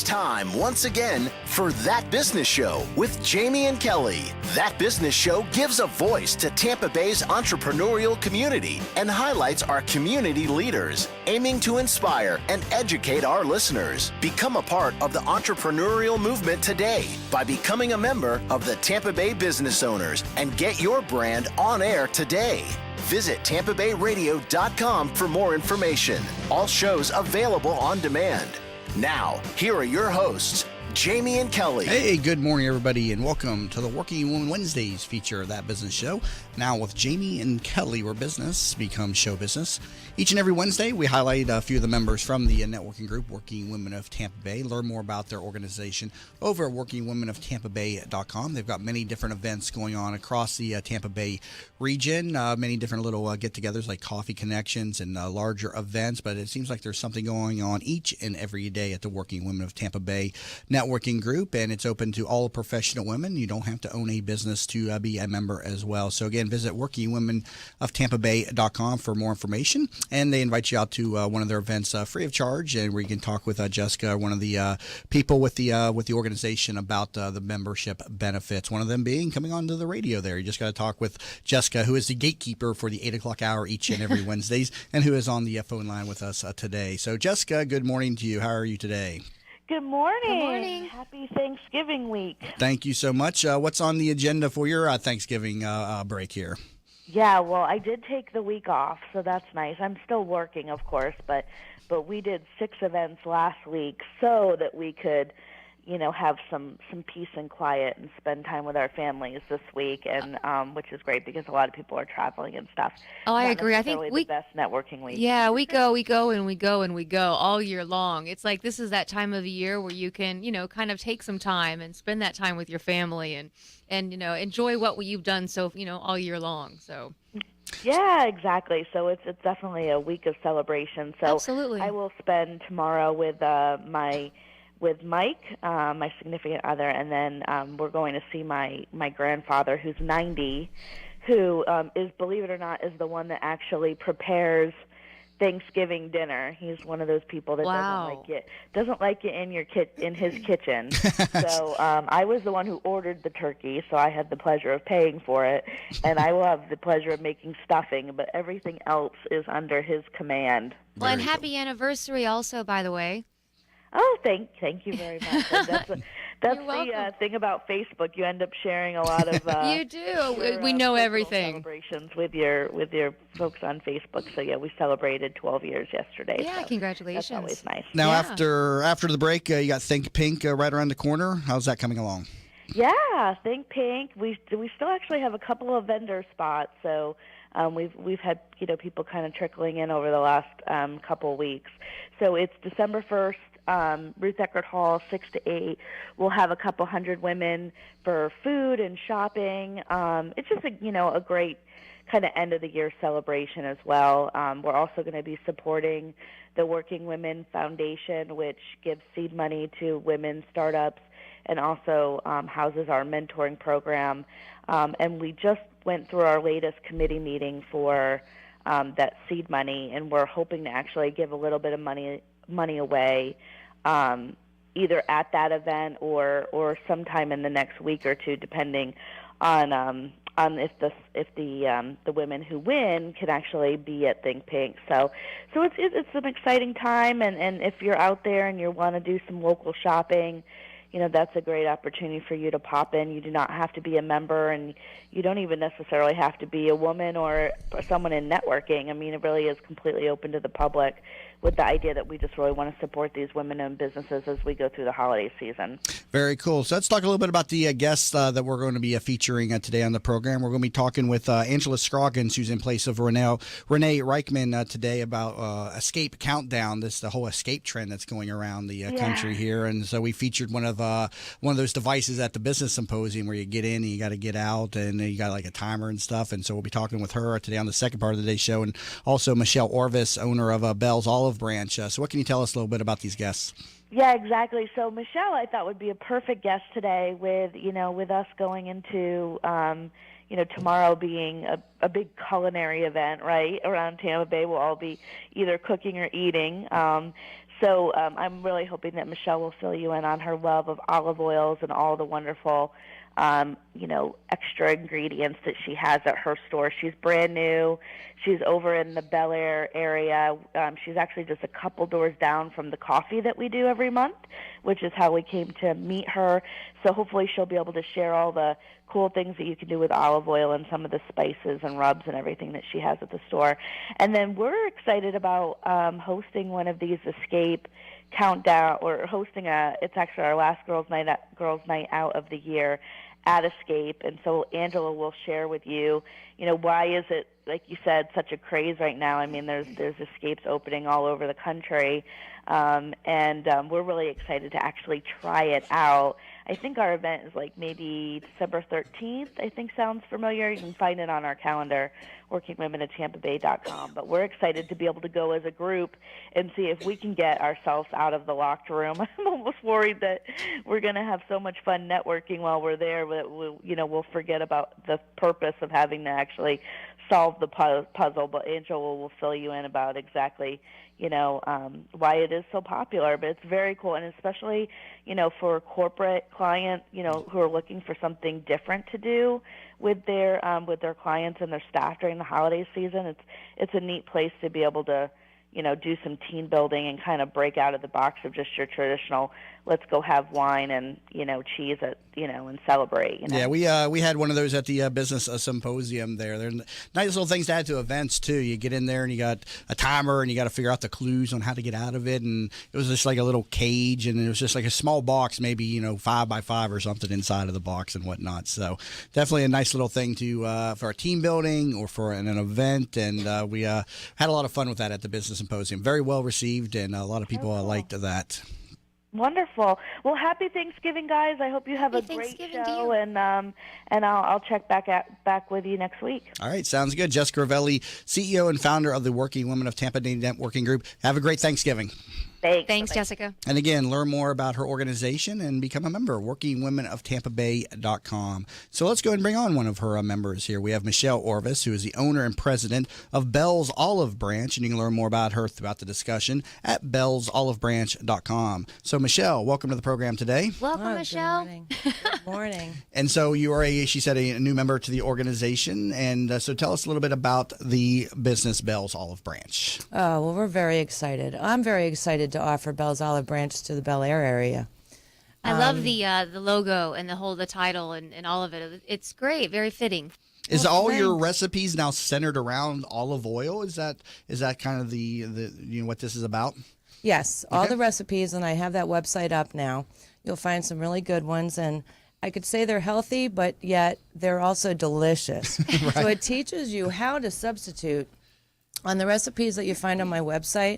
time once again for That Business Show with Jamie and Kelly. That Business Show gives a voice to Tampa Bay's entrepreneurial community and highlights our community leaders, aiming to inspire and educate our listeners. Become a part of the entrepreneurial movement today by becoming a member of the Tampa Bay Business Owners and get your brand on air today. Visit TampaBayRadio.com for more information. All shows available on demand. Now, here are your hosts, Jamie and Kelly. Hey, good morning, everybody, and welcome to the Working Woman Wednesdays feature of That Business Show. Now with Jamie and Kelly, where business becomes show business. Each and every Wednesday, we highlight a few of the members from the networking group, Working Women of Tampa Bay. Learn more about their organization over at WorkingWomenOfTampaBay.com. They've got many different events going on across the Tampa Bay region, many different little get-togethers like coffee connections and larger events, but it seems like there's something going on each and every day at the Working Women of Tampa Bay networking group, and it's open to all professional women. You don't have to own a business to be a member as well. So again, visit WorkingWomenOfTampaBay.com for more information, and they invite you out to one of their events free of charge, and where you can talk with Jessica, one of the people with the organization about the membership benefits. One of them being coming onto the radio there. You just got to talk with Jessica, who is the gatekeeper for the 8 o'clock hour each and every Wednesdays, and who is on the phone line with us today. So Jessica, good morning to you. How are you today? Good morning. Good morning. Happy Thanksgiving week. Thank you so much. What's on the agenda for your Thanksgiving break here? Yeah, well, I did take the week off, so that's nice. I'm still working, of course, but we did 6 events last week so that we could, have some peace and quiet and spend time with our families this week, and which is great because a lot of people are traveling and stuff. Oh, I Not agree. I think necessarily the best networking week. Yeah, we go and we go all year long. It's like this is that time of the year where you can, kind of take some time and spend that time with your family and enjoy what you've done all year long. So. Yeah, exactly. So it's definitely a week of celebration. So absolutely. I will spend tomorrow with Mike, my significant other, and then we're going to see my grandfather, who's 90, who is, believe it or not, is the one that actually prepares Thanksgiving dinner. He's one of those people that doesn't like it in his kitchen. So I was the one who ordered the turkey, so I had the pleasure of paying for it, and I will have the pleasure of making stuffing, but everything else is under his command. Well, and happy anniversary also, by the way. Oh, thank you very much. That's the thing about Facebook. You end up sharing a lot of you do. We know everything. Celebrations with your folks on Facebook. So yeah, we celebrated 12 years yesterday. Yeah, so congratulations. That's always nice. Now after the break, you got Think Pink right around the corner. How's that coming along? Yeah, Think Pink. We still actually have a couple of vendor spots. So we've had people kind of trickling in over the last couple of weeks. So it's December 1st. Ruth Eckerd Hall, 6 to 8. We'll have a couple hundred women for food and shopping. It's just a great kind of end of the year celebration as well. We're also going to be supporting the Working Women Foundation, which gives seed money to women startups and also houses our mentoring program. And we just went through our latest committee meeting for that seed money, and we're hoping to actually give a little bit of money away either at that event or sometime in the next week or two, depending on if the women who win can actually be at Think Pink. So it's an exciting time, and if you're out there and you want to do some local shopping, that's a great opportunity for you to pop in. You do not have to be a member, and you don't even necessarily have to be a woman or someone in networking. I mean, it really is completely open to the public, with the idea that we just really want to support these women-owned businesses as we go through the holiday season. Very cool. So let's talk a little bit about the guests that we're going to be featuring today on the program. We're going to be talking with Angela Scroggins, who's in place of Renee Reichman today about Xscape Countdown, the whole escape trend that's going around the country here. And so we featured one of those devices at the business symposium where you get in and you got to get out, and you got like a timer and stuff. And so we'll be talking with her today on the second part of the day show, and also Michelle Orvis, owner of Bell's Olive Branch. So what can you tell us a little bit about these guests? Yeah, exactly. So Michelle, I thought, would be a perfect guest today with us going into, tomorrow being a big culinary event, right, around Tampa Bay. We'll all be either cooking or eating. So I'm really hoping that Michelle will fill you in on her love of olive oils and all the wonderful, extra ingredients that she has at her store. She's brand new. She's over in the Bel Air area. She's actually just a couple doors down from the coffee that we do every month, which is how we came to meet her. So hopefully she'll be able to share all the cool things that you can do with olive oil and some of the spices and rubs and everything that she has at the store. And then we're excited about hosting one of these Xscape countdown, or it's actually our last girls night out of the year at Xscape. And so Angela will share with you, why is it, like you said, such a craze right now. I mean, there's Xscapes opening all over the country, and we're really excited to actually try it out. I think our event is like maybe December 13th, I think sounds familiar. You can find it on our calendar, workingwomen@tampabay.com. But we're excited to be able to go as a group and see if we can get ourselves out of the locked room. I'm almost worried that we're going to have so much fun networking while we're there that we'll forget about the purpose of having to actually solve the puzzle. But Angela will fill you in about exactly why it is so popular. But it's very cool, and especially for a corporate client who are looking for something different to do with their clients and their staff during the holiday season. It's a neat place to be able to do some team building and kind of break out of the box of just your traditional, let's go have wine and, cheese and celebrate. Yeah, we had one of those at the business symposium there. They're nice little things to add to events, too. You get in there and you got a timer and you got to figure out the clues on how to get out of it. And it was just like a little cage, and it was just like a small box, maybe, 5 by 5 or something inside of the box and whatnot. So definitely a nice little thing to for our team building or for an event. And we had a lot of fun with that at the business symposium. Very well received, and a lot of people liked that. Wonderful. Well, happy Thanksgiving, guys. I hope you have a great show, and I'll check back with you next week. All right, sounds good. Jessica Ravelli, CEO and founder of the Working Women of Tampa Bay Networking Group. Have a great Thanksgiving. Thanks, Jessica. And again, learn more about her organization and become a member, workingwomenoftampabay.com. So let's go and bring on one of her members here. We have Michelle Orvis, who is the owner and president of Bell's Olive Branch, and you can learn more about her throughout the discussion at bellsolivebranch.com. So Michelle, welcome to the program today. Welcome, Michelle. Good morning. Good morning. And so you are she said, a new member to the organization. And so tell us a little bit about the business Bell's Olive Branch. Oh, well, we're very excited. I'm very excited to offer Bell's Olive Branch to the Bel Air area. I love the logo and the title and all of it. It's great, very fitting. Is all your recipes now centered around olive oil? Is that kind of the what this is about? Yes, all the recipes, and I have that website up now. You'll find some really good ones, and I could say they're healthy, but yet they're also delicious. Right. So it teaches you how to substitute on the recipes that you find on my website.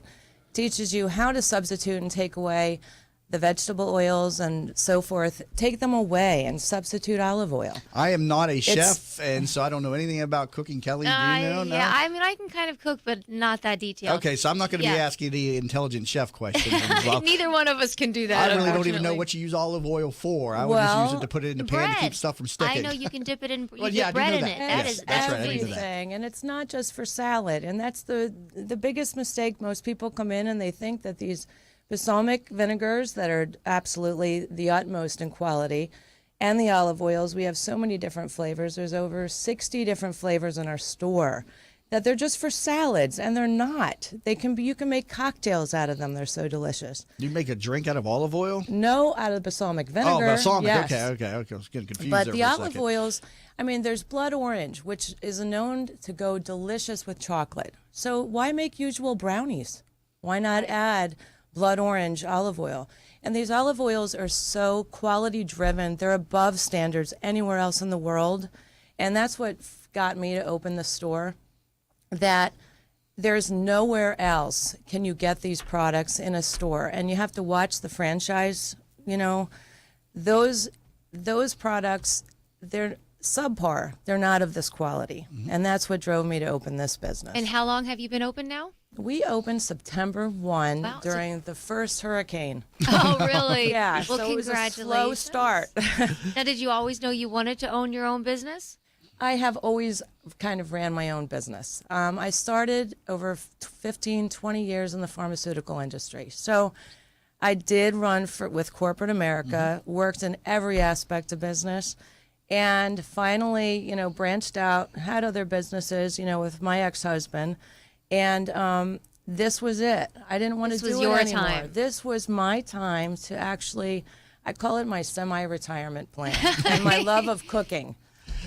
Teaches you how to substitute and take away the vegetable oils and so forth. Take them away and substitute olive oil. I am not a chef, and so I don't know anything about cooking. Kelly, do you know? No? Yeah, I mean, I can kind of cook, but not that detailed. Okay, so I'm not going to be asking the intelligent chef questions. Neither one of us can do that. I really don't even know what you use olive oil for. I would just use it to put it in the pan to keep stuff from sticking. I know you can dip it in. Well, dip bread in it. That's right. Everything, and it's not just for salad. And that's the biggest mistake. Most people come in and they think that these balsamic vinegars that are absolutely the utmost in quality, and the olive oils. We have so many different flavors. There's over 60 different flavors in our store that they're just for salads, and they're not. You can make cocktails out of them. They're so delicious. You make a drink out of olive oil? No, out of balsamic vinegar. Oh, balsamic. Yes. Okay. I was getting confused But there the for a olive second. oils, I mean, there's blood orange, which is known to go delicious with chocolate. So why make usual brownies? Why not add blood orange olive oil? And these olive oils are so quality driven. They're above standards anywhere else in the world. And that's what got me to open the store, that there's nowhere else can you get these products in a store. And you have to watch the franchise, those products, they're subpar. They're not of this quality. Mm-hmm. And that's what drove me to open this business. And how long have you been open now? We opened September 1 during the first hurricane. Oh, really? Yeah. Well, so congratulations. It was a slow start. Now, did you always know you wanted to own your own business? I have always kind of ran my own business. I started over 15, 20 years in the pharmaceutical industry. So I did run with corporate America, worked in every aspect of business, and finally, branched out, had other businesses, with my ex-husband. And this was it. I didn't want to do it anymore. Time. This was my time to actually, I call it my semi-retirement plan and my love of cooking.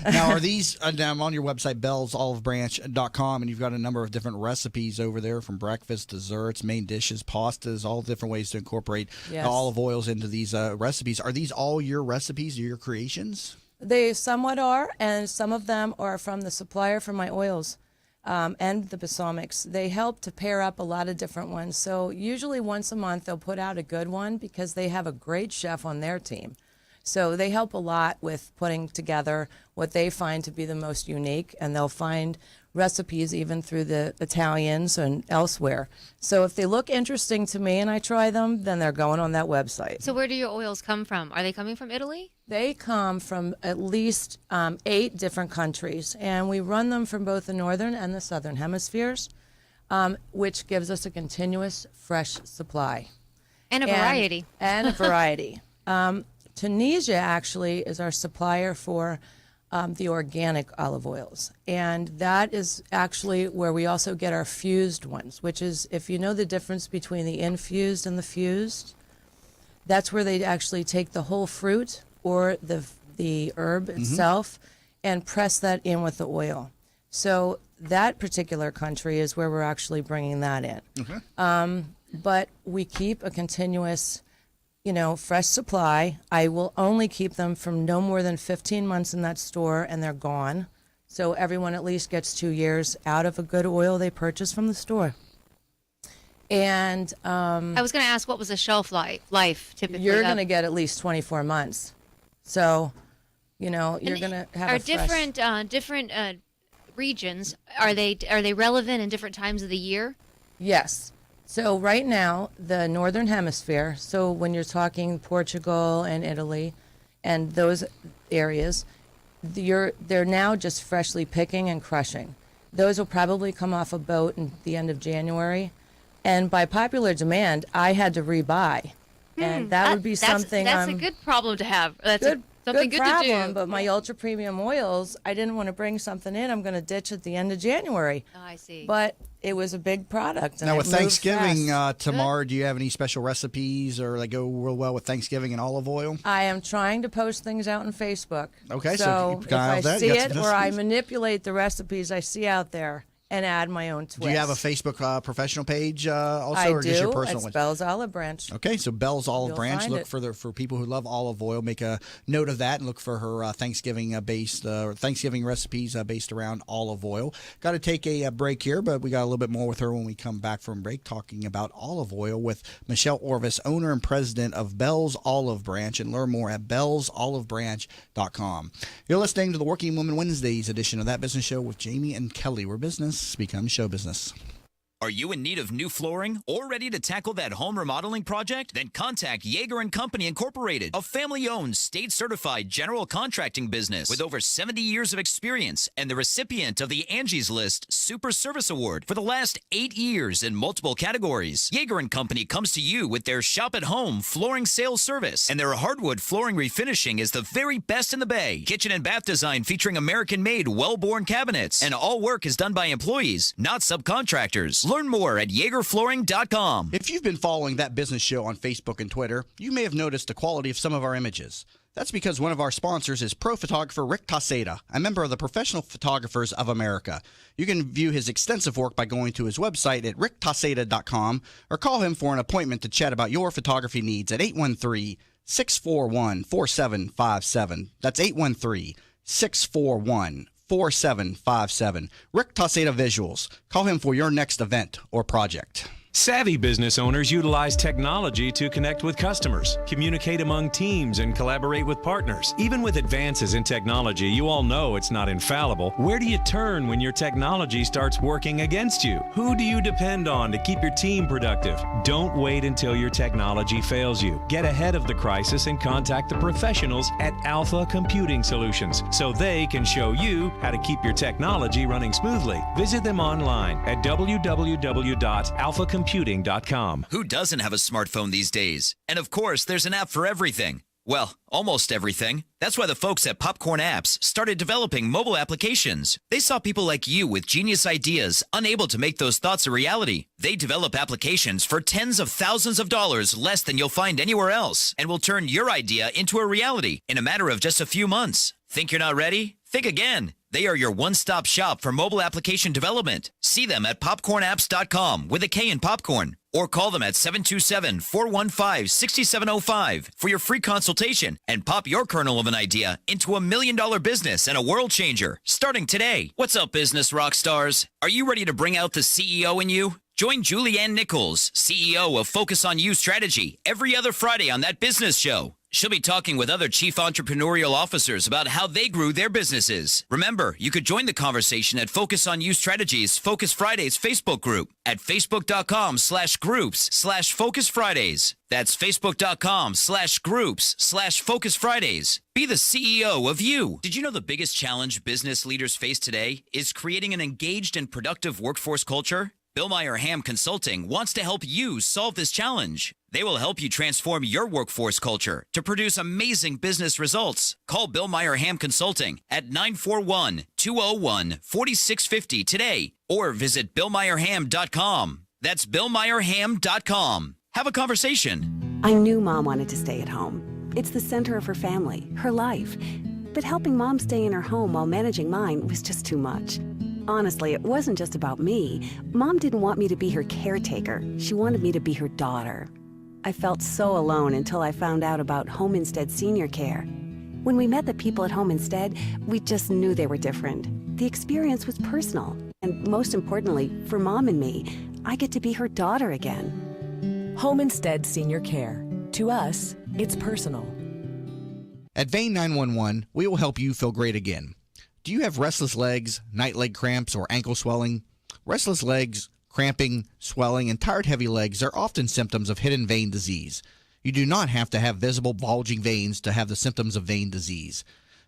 Now, are these, I'm on your website, bellsolivebranch.com, and you've got a number of different recipes over there, from breakfast, desserts, main dishes, pastas, all different ways to incorporate olive oils into these recipes. Are these all your recipes, your creations? They somewhat are, and some of them are from the supplier for my oils and the balsamics. They help to pair up a lot of different ones. So usually once a month they'll put out a good one because they have a great chef on their team. So they help a lot with putting together what they find to be the most unique, and they'll find recipes even through the Italians and elsewhere. So if they look interesting to me and I try them, then they're going on that website. So where do your oils come from? Are they coming from Italy? They come from at least 8 different countries, and we run them from both the northern and the southern hemispheres, which gives us a continuous fresh supply. And a variety. And a variety. Tunisia actually is our supplier for the organic olive oils. And that is actually where we also get our fused ones, which is, if you know the difference between the infused and the fused, that's where they actually take the whole fruit or the herb itself and press that in with the oil. So that particular country is where we're actually bringing that in. Okay. But we keep a continuous fresh supply. I will only keep them from no more than 15 months in that store, and they're gone. So everyone at least gets 2 years out of a good oil they purchase from the store. And I was going to ask, what was the shelf life typically? You're going to get at least 24 months. So, you're going to have are a fresh... different regions, are they relevant in different times of the year? Yes. So right now, the Northern Hemisphere, so when you're talking Portugal and Italy and those areas, they're now just freshly picking and crushing. Those will probably come off a boat in the end of January. And by popular demand, I had to rebuy. And that would be something... That's a good problem to have. That's something good problem, to do. But my ultra premium oils, I didn't want to bring something in. I'm going to ditch at the end of January. Oh, I see. But it was a big product. And now, with Thanksgiving, fast. Tamar, do you have any special recipes or that go real well with Thanksgiving and olive oil? I am trying to post things out on Facebook. Okay, so keep if an eye I on that. see You got it some or I recipes? manipulate the recipes I see out there and add my own twist. Do you have a Facebook professional page also, I or do. just your personal It's one? Bell's Olive Branch. Okay, so Bell's Olive You'll Branch. find Look it. for people who love olive oil. Make a note of that and look for her Thanksgiving recipes based around olive oil. Got to take a break here, but we got a little bit more with her when we come back from break, talking about olive oil with Michelle Orvis, owner and president of Bell's Olive Branch, and learn more at bellsolivebranch.com. You're listening to the Working Woman Wednesdays edition of That Business Show with Jamie and Kelly, where business becomes show business. Are you in need of new flooring or ready to tackle that home remodeling project? Then contact Yeager & Company Incorporated, a family-owned, state-certified general contracting business with over 70 years of experience and the recipient of the Angie's List Super Service Award for the last 8 years in multiple categories. Yeager & Company comes to you with their shop-at-home flooring sales service, and their hardwood flooring refinishing is the very best in the Bay. Kitchen and bath design featuring American-made, well-born cabinets, and all work is done by employees, not subcontractors. Learn more at YeagerFlooring.com. If you've been following That Business Show on Facebook and Twitter, you may have noticed the quality of some of our images. That's because one of our sponsors is pro photographer Rick Taseda, a member of the Professional Photographers of America. You can view his extensive work by going to his website at ricktaseda.com or call him for an appointment to chat about your photography needs at 813-641-4757. That's 813-641-4757. 4757. Rick Taseda Visuals. Call him for your next event or project. Savvy business owners utilize technology to connect with customers, communicate among teams, and collaborate with partners. Even with advances in technology, you all know it's not infallible. Where do you turn when your technology starts working against you? Who do you depend on to keep your team productive? Don't wait until your technology fails you. Get ahead of the crisis and contact the professionals at Alpha Computing Solutions so they can show you how to keep your technology running smoothly. Visit them online at www.alphacomputing.com. Who doesn't have a smartphone these days? And of course, there's an app for everything. Well, almost everything. That's why the folks at Popcorn Apps started developing mobile applications. They saw people like you with genius ideas, unable to make those thoughts a reality. They develop applications for tens of thousands of dollars less than you'll find anywhere else, and will turn your idea into a reality in a matter of just a few months. Think you're not ready? Think again. They are your one-stop shop for mobile application development. See them at popcornapps.com with a K in popcorn, or call them at 727-415-6705 for your free consultation and pop your kernel of an idea into $1 million business and a world changer starting today. What's up, business rock stars? Are you ready to bring out the CEO in you? Join Julianne Nichols, CEO of Focus on You Strategy, every other Friday on That Business Show. She'll be talking with other chief entrepreneurial officers about how they grew their businesses. Remember, you could join the conversation at Focus on You Strategies Focus Fridays Facebook group at facebook.com/groups/Focus Fridays. That's facebook.com/groups/Focus Fridays. Be the CEO of you. Did you know the biggest challenge business leaders face today is creating an engaged and productive workforce culture? Bill Meyer Ham Consulting wants to help you solve this challenge. They will help you transform your workforce culture to produce amazing business results. Call Bill Meyer Ham Consulting at 941-201-4650 today, or visit BillMeyerHam.com. That's BillMeyerHam.com. Have a conversation. I knew Mom wanted to stay at home. It's the center of her family, her life. But helping Mom stay in her home while managing mine was just too much. Honestly, it wasn't just about me. Mom didn't want me to be her caretaker. She wanted me to be her daughter. I felt so alone until I found out about Home Instead Senior Care. When we met the people at Home Instead, we just knew they were different. The experience was personal. And most importantly, for Mom and me, I get to be her daughter again. Home Instead Senior Care. To us, it's personal. At Vein 911, we will help you feel great again. Do you have restless legs, night leg cramps, or ankle swelling? Restless legs, cramping, swelling, and tired heavy legs are often symptoms of hidden vein disease. You do not have to have visible bulging veins to have the symptoms of vein disease.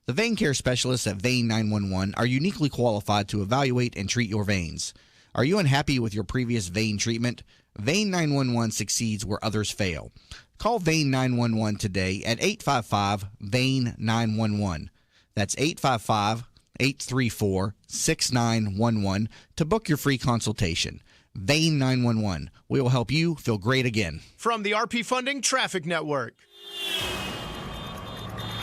The vein care specialists at Vein 911 are uniquely qualified to evaluate and treat your veins. Are you unhappy with your previous vein treatment? Vein 911 succeeds where others fail. Call Vein 911 today at 855-VEIN-911. That's 855-834-6911 to book your free consultation. Vein 911. We will help you feel great again. From the RP Funding Traffic Network.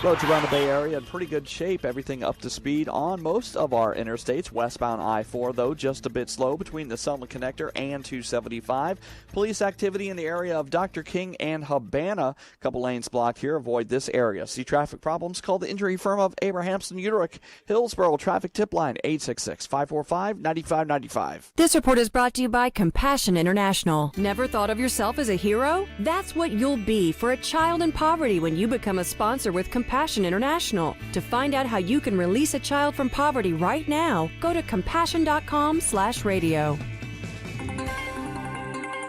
Roads around the Bay Area in pretty good shape. Everything up to speed on most of our interstates. Westbound I-4, though, just a bit slow between the Selma Connector and 275. Police activity in the area of Dr. King and Habana. Couple lanes blocked here. Avoid this area. See traffic problems? Call the injury firm of Abrahamson Uterick. Hillsborough traffic tip line 866-545-9595. This report is brought to you by Compassion International. Never thought of yourself as a hero? That's what you'll be for a child in poverty when you become a sponsor with Compassion International. To find out how you can release a child from poverty right now, go to compassion.com/radio.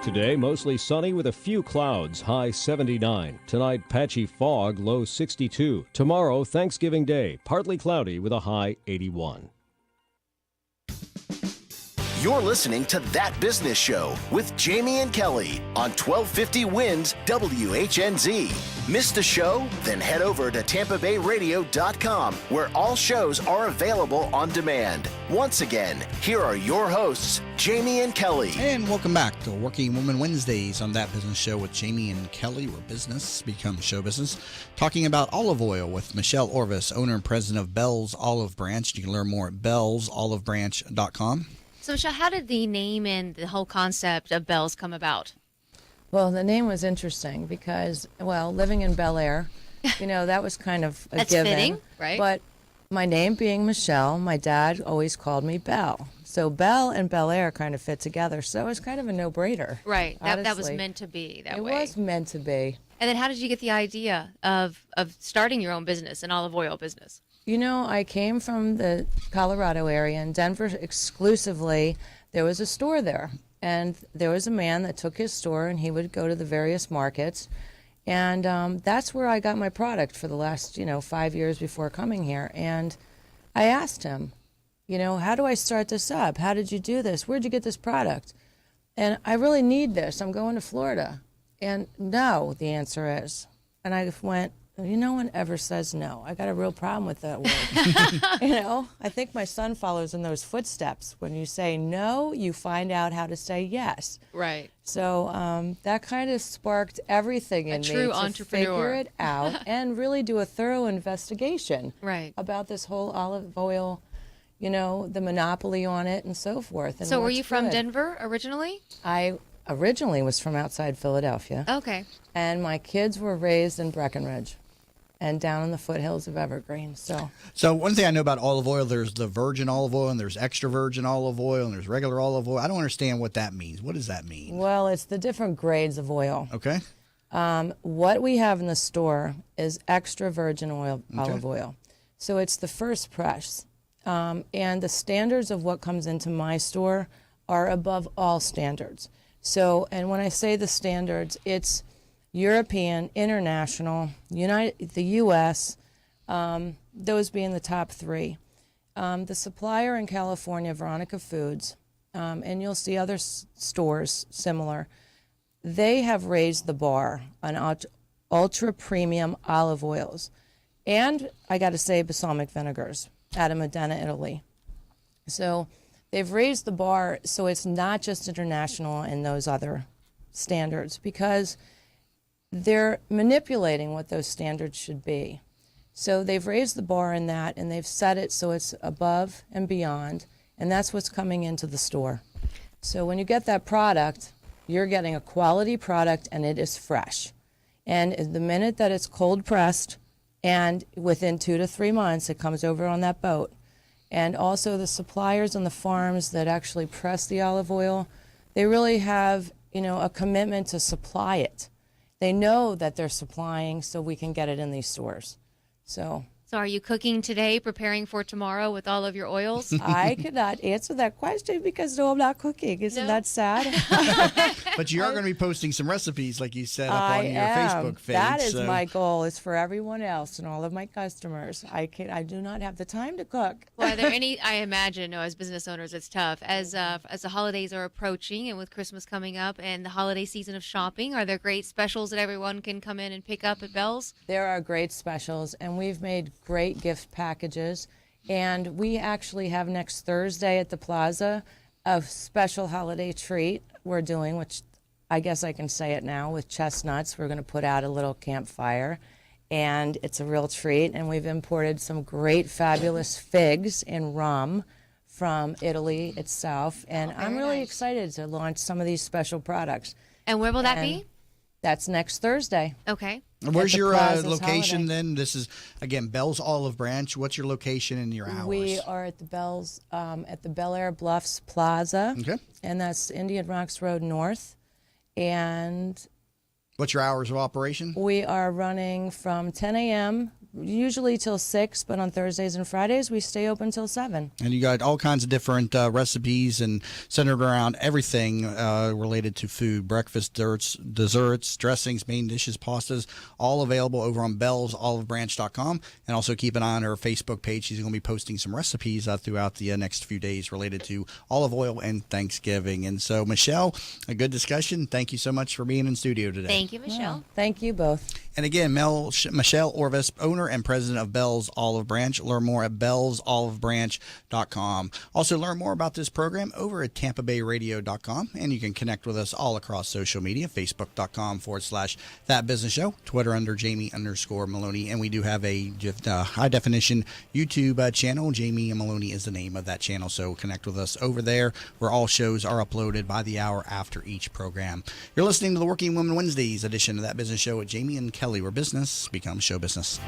Today, mostly sunny with a few clouds, high 79. Tonight, patchy fog, low 62. Tomorrow, Thanksgiving Day, partly cloudy with a high 81. You're listening to That Business Show with Jamie and Kelly on 1250 Wins WHNZ. Missed a show? Then head over to TampaBayRadio.com, where all shows are available on demand. Once again, here are your hosts, Jamie and Kelly. And welcome back to Working Woman Wednesdays on That Business Show with Jamie and Kelly, where business becomes show business. Talking about olive oil with Michelle Orvis, owner and president of Bell's Olive Branch. You can learn more at bellsolivebranch.com. So, Michelle, how did the name and the whole concept of Bell's come about? Well, the name was interesting because, well, living in Bel Air, that was kind of a That's given. fitting, right? But my name being Michelle, my dad always called me Belle. So Belle and Bel Air kind of fit together. So it's kind of a no-brainer. Right. That was honestly. meant to be that It way. was meant to be. And then how did you get the idea of starting your own business, an olive oil business? You know, I came from the Colorado area. In Denver exclusively, there was a store there. And there was a man that took his store, and he would go to the various markets. And that's where I got my product for the last, 5 years before coming here. And I asked him, how do I start this up? How did you do this? Where'd you get this product? And I really need this. I'm going to Florida. And no, the answer is. And I went, no one ever says no. I got a real problem with that word. I think my son follows in those footsteps. When you say no, you find out how to say yes. Right. So that kind of sparked everything in me true to entrepreneur. figure it out and really do a thorough investigation Right. about this whole olive oil, the monopoly on it and so forth. And So were what's you from good. Denver originally? I originally was from outside Philadelphia. Okay. And my kids were raised in Breckenridge and down in the foothills of Evergreen. So one thing I know about olive oil, there's the virgin olive oil and there's extra virgin olive oil and there's regular olive oil. I don't understand what that means. What does that mean? Well, it's the different grades of oil. Okay. What we have in the store is extra virgin oil, olive oil. So it's the first press. And the standards of what comes into my store are above all standards. So, and when I say the standards, it's European, international, the U.S., those being the top three. The supplier in California, Veronica Foods, and you'll see other stores similar, they have raised the bar on ultra premium olive oils. And I got to say, balsamic vinegars out of Modena, Italy. So they've raised the bar so it's not just international and those other standards, because they're manipulating what those standards should be. So they've raised the bar in that, and they've set it so it's above and beyond, and that's what's coming into the store. So when you get that product, you're getting a quality product, and it is fresh. And the minute that it's cold pressed, and within 2 to 3 months, it comes over on that boat. And also the suppliers and the farms that actually press the olive oil, they really have, a commitment to supply it. They know that they're supplying so we can get it in these stores. So are you cooking today, preparing for tomorrow with all of your oils? I could not answer that question because no, I'm not cooking. Isn't that sad? But you are going to be posting some recipes, like you said, up I on your am. Facebook page. That is my goal, is for everyone else and all of my customers. I do not have the time to cook. Well, are there any, I imagine, as business owners, it's tough. As the holidays are approaching and with Christmas coming up and the holiday season of shopping, are there great specials that everyone can come in and pick up at Bell's? There are great specials, and we've made great gift packages. And we actually have next Thursday at the Plaza a special holiday treat we're doing, which I guess I can say it now, with chestnuts. We're going to put out a little campfire, and it's a real treat. And we've imported some great, fabulous figs and rum from Italy itself. And I'm really excited to launch some of these special products. And where will that be? That's next Thursday. Okay. Where's your Plaza's location holiday. then? This is, again, Bell's Olive Branch. What's your location and your hours? We are at the Bell's, at the Bel Air Bluffs Plaza. Okay. And that's Indian Rocks Road North. And what's your hours of operation? we are running from 10 a.m., usually till 6, but on Thursdays and Fridays, we stay open till 7. And you got all kinds of different recipes and centered around everything related to food, breakfast, desserts, dressings, main dishes, pastas, all available over on bellsolivebranch.com. And also keep an eye on our Facebook page. She's going to be posting some recipes throughout the next few days related to olive oil and Thanksgiving. And so, Michelle, a good discussion. Thank you so much for being in studio today. Thank you, Michelle. Thank you both. And again, Michelle Orvis, owner and president of Bell's Olive Branch. Learn more at bellsolivebranch.com. Also, learn more about this program over at tampabayradio.com. And you can connect with us all across social media, facebook.com/That Business Show, Twitter under Jamie_Meloni. And we do have a high definition YouTube channel. Jamie and Meloni is the name of that channel. So connect with us over there, where all shows are uploaded by the hour after each program. You're listening to the Working Women Wednesdays edition of That Business Show with Jamie and Kelly, where business becomes show business.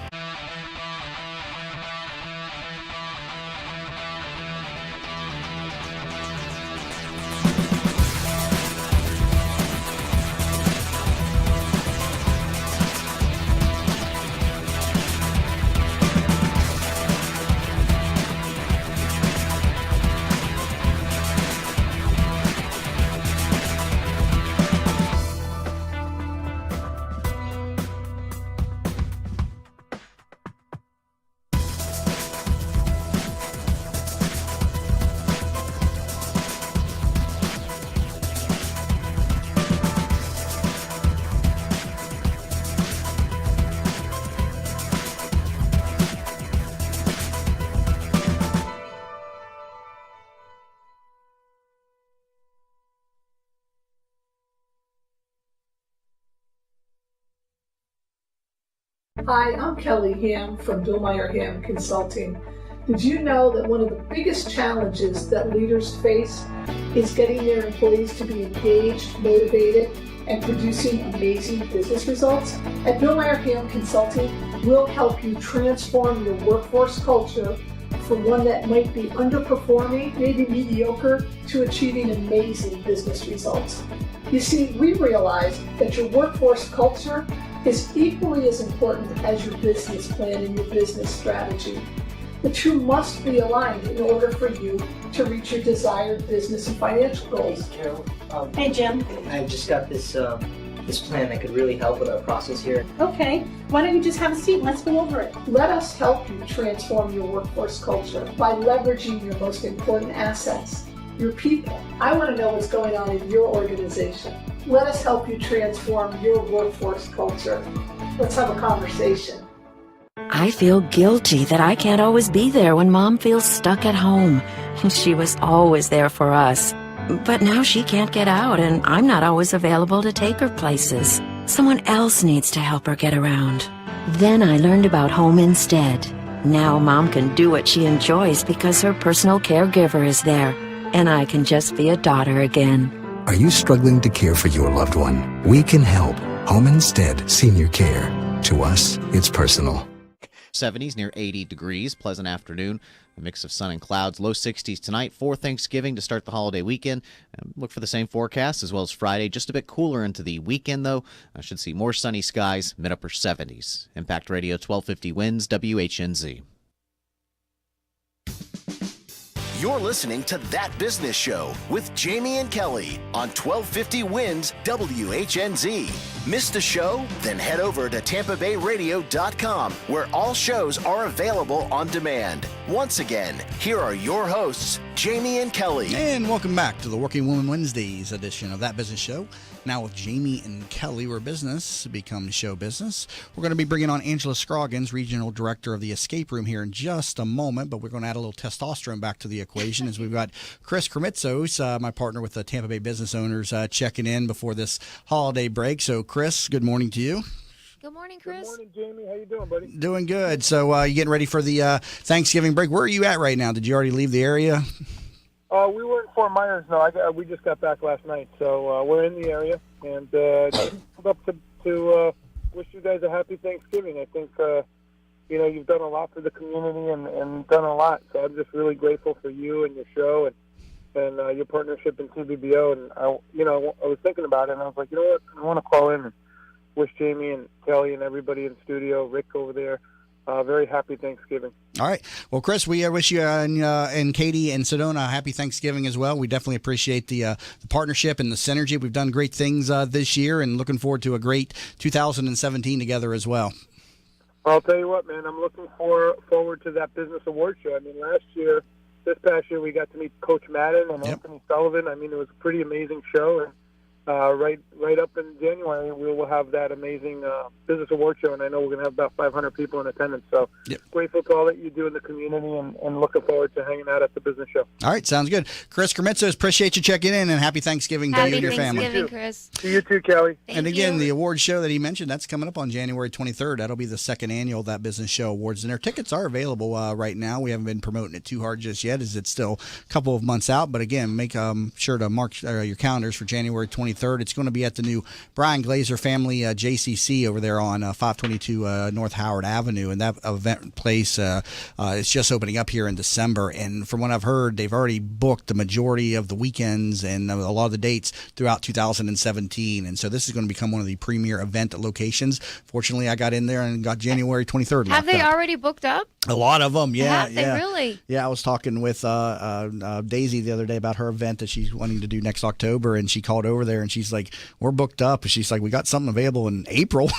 Hi, I'm Kelly Ham from Bill Meyer Ham Consulting. Did you know that one of the biggest challenges that leaders face is getting their employees to be engaged, motivated, and producing amazing business results? At Bill Meyer Ham Consulting, we'll help you transform your workforce culture from one that might be underperforming, maybe mediocre, to achieving amazing business results. You see, we realize that your workforce culture is equally as important as your business plan and your business strategy. The two must be aligned in order for you to reach your desired business and financial goals. Carol, hey Jim. I just got this plan that could really help with our process here. Okay, why don't you just have a seat and let's go over it. Let us help you transform your workforce culture by leveraging your most important assets, your people. I want to know what's going on in your organization. Let us help you transform your workforce culture. Let's have a conversation. I feel guilty that I can't always be there when Mom feels stuck at home. She was always there for us. But now she can't get out, and I'm not always available to take her places. Someone else needs to help her get around. Then I learned about Home Instead. Now Mom can do what she enjoys because her personal caregiver is there, and I can just be a daughter again. Are you struggling to care for your loved one? We can help. Home Instead Senior Care. To us, it's personal. 70s near 80 degrees. Pleasant afternoon. A mix of sun and clouds. Low 60s tonight for Thanksgiving to start the holiday weekend. Look for the same forecast as well as Friday. Just a bit cooler into the weekend, though. I should see more sunny skies, mid-upper 70s. Impact Radio 1250 wins, WHNZ. You're listening to That Business Show with Jamie and Kelly on 1250 wins WHNZ. Missed a show? Then head over to TampaBayRadio.com, where all shows are available on demand. Once again, here are your hosts, Jamie and Kelly. And welcome back to the Working Woman Wednesdays edition of That Business Show. Now with Jamie and Kelly, where business becomes show business. We're going to be bringing on Angela Scroggins, Regional Director of the Xscape Room, here in just a moment, but we're going to add a little testosterone back to the equation as we've got Chris Kremitzos, my partner with the Tampa Bay Business Owners, checking in before this holiday break. So, Chris, good morning to you. Good morning, Chris. Good morning, Jamie. How you doing, buddy? Doing good. So, you getting ready for the Thanksgiving break? Where are you at right now? Did you already leave the area? We were in Fort Myers. No, we just got back last night, so we're in the area, and just up to wish you guys a happy Thanksgiving. I think you've done a lot for the community and done a lot. So I'm just really grateful for you and your show and your partnership in TBBO. And I was thinking about it, and I was like, you know what, I want to call in and wish Jamie and Kelly and everybody in studio, Rick over there, very happy Thanksgiving. All right. Well, Chris, we wish you and Katie and Sedona a happy Thanksgiving as well. We definitely appreciate the partnership and the synergy. We've done great things this year and looking forward to a great 2017 together as well. I'll tell you what, man, I'm looking forward to that business award show. I mean, this past year, we got to meet Coach Madden and Anthony Sullivan. I mean, it was a pretty amazing show. And right up in January, we will have that amazing business award show, and I know we're going to have about 500 people in attendance. So grateful to all that you do in the community and looking forward to hanging out at the business show. All right, sounds good. Chris Kremitzos, appreciate you checking in, and happy Thanksgiving to you and your family. Happy Thanksgiving, Chris. To you too, Kelly. And again, the award show that he mentioned, that's coming up on January 23rd. That'll be the second annual That Business Show Awards, and their tickets are available right now. We haven't been promoting it too hard just yet, as it's still a couple of months out. But again, make sure to mark your calendars for January 23rd. It's going to be at the new Brian Glazer Family JCC over there on 522 North Howard Avenue, and that event place is just opening up here in December. And from what I've heard, they've already booked the majority of the weekends and a lot of the dates throughout 2017. And so this is going to become one of the premier event locations. Fortunately, I got in there and got January 23rd. Have they already booked up? A lot of them, yeah. Have they really? Yeah, I was talking with Daisy the other day about her event that she's wanting to do next October, and she called over there and she's like, we're booked up. And she's like, we got something available in April.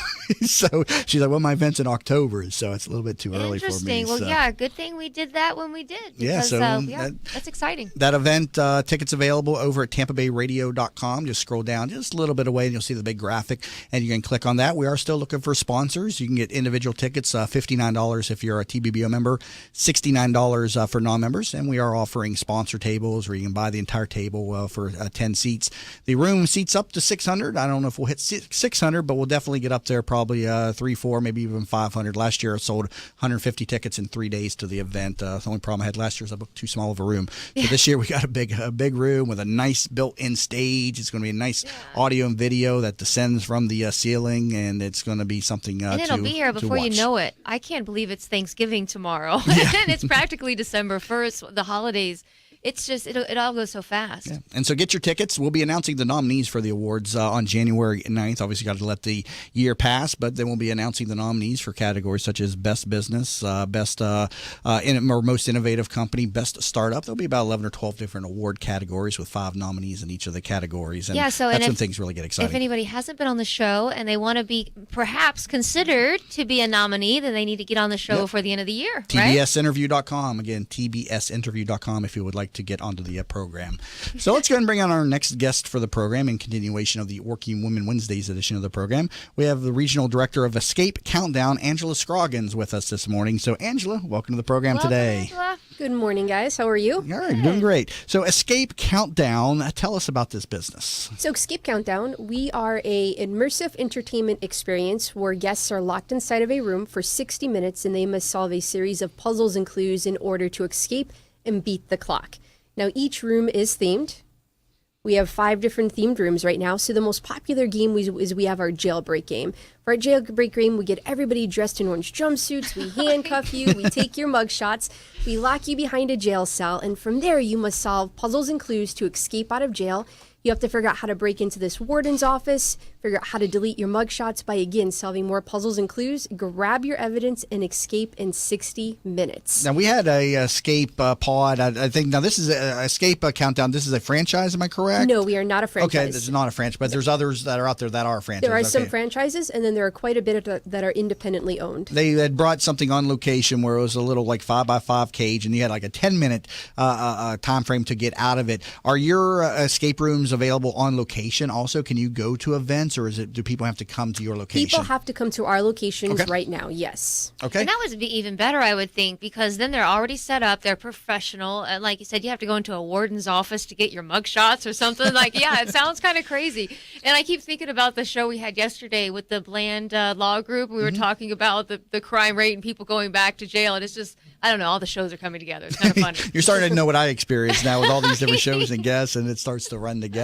So she's like, well, my event's in October, so it's a little bit too early for me. Interesting. Well, yeah, good thing we did that when we did. Because, that's exciting. That event, tickets available over at TampaBayRadio.com. Just scroll down just a little bit away and you'll see the big graphic, and you can click on that. We are still looking for sponsors. You can get individual tickets, $59 if you're a TBB be a member, $69 for non-members, and we are offering sponsor tables where you can buy the entire table for 10 seats. The room seats up to 600. I don't know if we'll hit 600, but we'll definitely get up there probably 300, 400, maybe even 500. Last year I sold 150 tickets in 3 days to the event. The only problem I had last year is I booked too small of a room. So this year we got a big room with a nice built-in stage. It's going to be a nice audio and video that descends from the ceiling, and it's going to be something and it'll be here before you know it. I can't believe it's Thanksgiving tomorrow. And it's practically December 1st, the holidays. It's just, it all goes so fast. Yeah. And so get your tickets. We'll be announcing the nominees for the awards on January 9th. Obviously, got to let the year pass, but then we'll be announcing the nominees for categories such as Best Business, Best or Most Innovative Company, Best Startup. There'll be about 11 or 12 different award categories with 5 nominees in each of the categories. And that's when things really get exciting. If anybody hasn't been on the show and they want to be perhaps considered to be a nominee, then they need to get on the show before the end of the year. TBSinterview.com. Again, TBSinterview.com if you would like to get onto the program. So let's go ahead and bring on our next guest for the program in continuation of the Working Women Wednesdays edition of the program. We have the Regional Director of Xscape Countdown, Angela Scroggins, with us this morning. So Angela, welcome to the program today. Angela. Good morning, guys. How are you? All right, doing great. So Xscape Countdown, tell us about this business. So Xscape Countdown, we are a immersive entertainment experience where guests are locked inside of a room for 60 minutes and they must solve a series of puzzles and clues in order to escape and beat the clock. Now, each room is themed. We have 5 different themed rooms right now. So the most popular game is we have our jailbreak game. For our jailbreak game, we get everybody dressed in orange jumpsuits. We handcuff you. We take your mug shots. We lock you behind a jail cell. And from there, you must solve puzzles and clues to escape out of jail. You have to figure out how to break into this warden's office, figure out how to delete your mugshots by, again, solving more puzzles and clues, grab your evidence, and escape in 60 minutes. Now, we had a Xscape pod. I think, now this is a Xscape Countdown. This is a franchise, am I correct? No, we are not a franchise. Okay, this is not a franchise, but there's others that are out there that are franchises. There are some franchises, and then there are quite a bit that are independently owned. They had brought something on location where it was a little like 5x5 cage, and you had like a 10-minute time frame to get out of it. Are your escape rooms available on location also? Can you go to events, or do people have to come to your location? People have to come to our locations right now, yes. Okay. And that would be even better, I would think, because then they're already set up, they're professional, and like you said, you have to go into a warden's office to get your mugshots or something. Like, yeah, it sounds kind of crazy. And I keep thinking about the show we had yesterday with the Bland Law Group. We were talking about the crime rate and people going back to jail, and it's just, I don't know, all the shows are coming together. It's kind of funny. You're starting to know what I experience now with all these different shows and guests, and it starts to run together.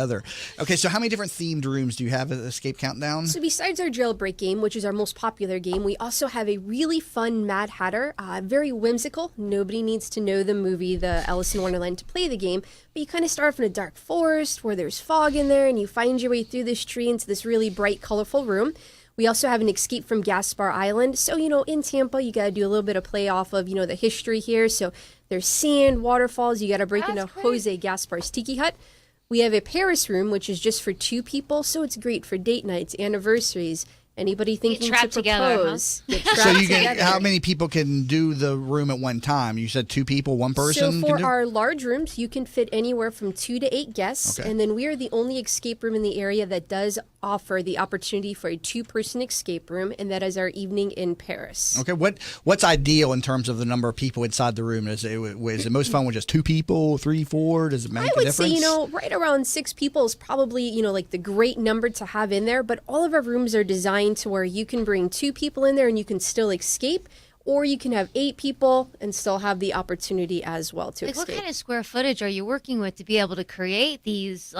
Okay, so how many different themed rooms do you have at Xscape Countdown? So besides our jailbreak game, which is our most popular game, we also have a really fun Mad Hatter, very whimsical. Nobody needs to know the movie, the Alice in Wonderland, to play the game, but you kind of start off in a dark forest where there's fog in there, and you find your way through this tree into this really bright, colorful room. We also have an Escape from Gaspar Island. So, in Tampa, you got to do a little bit of play off of, the history here. So there's sand, waterfalls. You got to break into Jose Gaspar's Tiki Hut. We have a Paris room, which is just for 2 people. So it's great for date nights, anniversaries, anybody thinking to propose. So how many people can do the room at one time? You said 2 people, 1 person? So for our large rooms, you can fit anywhere from 2 to 8 guests. Okay. And then we are the only escape room in the area that does offer the opportunity for a 2-person escape room, and that is our Evening in Paris. Okay, what's ideal in terms of the number of people inside the room? Is it most fun with just 2 people, 3, 4? Does it make a difference? I would say, right around 6 people is probably, like the great number to have in there, but all of our rooms are designed to where you can bring 2 people in there and you can still escape, or you can have 8 people and still have the opportunity as well to escape. What kind of square footage are you working with to be able to create these